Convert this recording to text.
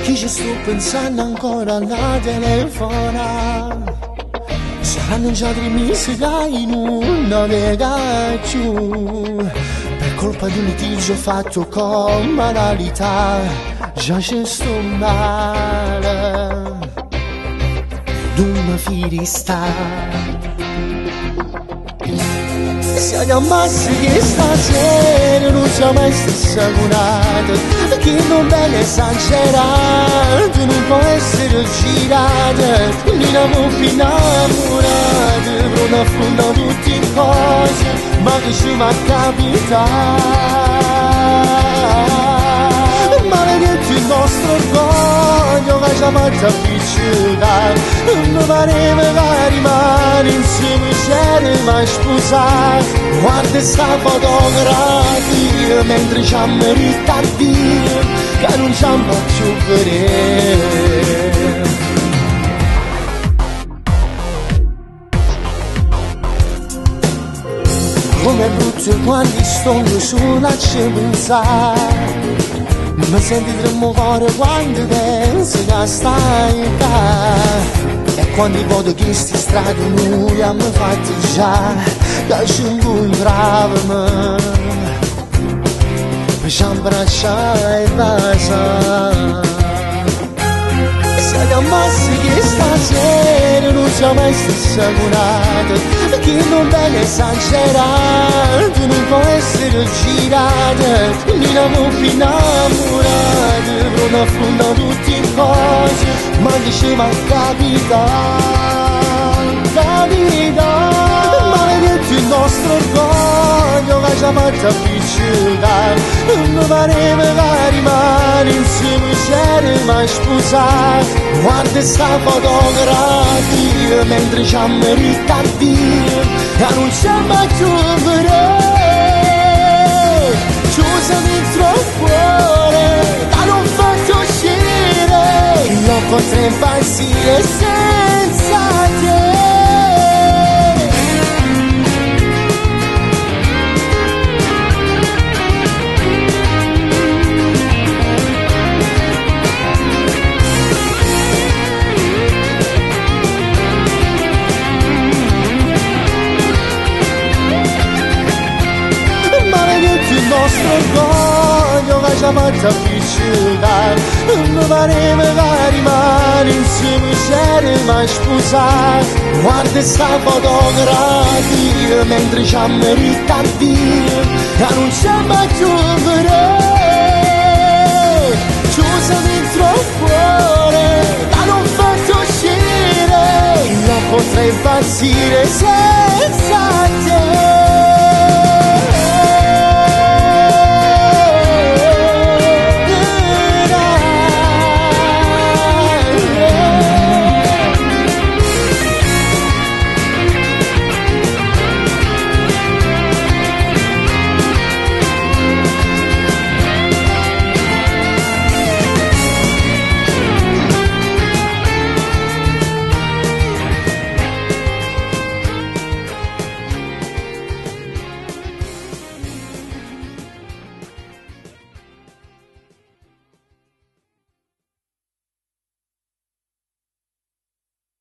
Che ci sto pensando ancora alla telefona. Saranno già 3 mesi che non navega più, per colpa di un litigio fatto con banalità. Già ci sto male, non mi sta. Se chiamassi che stasera non sia mai stessa curata, che non bene esagerato non può essere girata, mi amo più innamorata, pronta a affrontare tutte le cose, ma che ci va a capitare. Maledetto il nostro orgoglio che ci ha fatto appiccicare, non pareva rimane insieme, c'era mai sposare. Guarda sta fotografia mentre ci amo ritardi, che non ci amo più vedere. Come brutto quando sto sulla ci pensare, mi senti tremolare quando pensi che stai qua. E quando vedo che sti strade noi hanno fatto già, che ci incontravamo, ci abbracciare e baciare. Se chiamassi che stasera non sia mai stessa curata, che non bene esagerato non può essere girata, mi amo più innamorata, pronta a affrontare tutte le cose, ma che ci va a capitare. Maledetto il nostro orgoglio che ci ha fatto appiccicare, non pareva che rimane insieme, c'era mai sposare. Guarda sta fotografia mentre ci amo ritardi, che non siamo più vedere. Chiusa dentro il cuore, che non faccio uscire, non potrei impazzire senza te. Il nostro orgoglio che ci ha fatto appiccicare, non pareva che rimane insieme, c'era mai sposare. Guarda sta fotografia mentre ci amo ritardi, che non siamo più vedere. Chiusa dentro il cuore, che non faccio uscire, non potrei impazzire se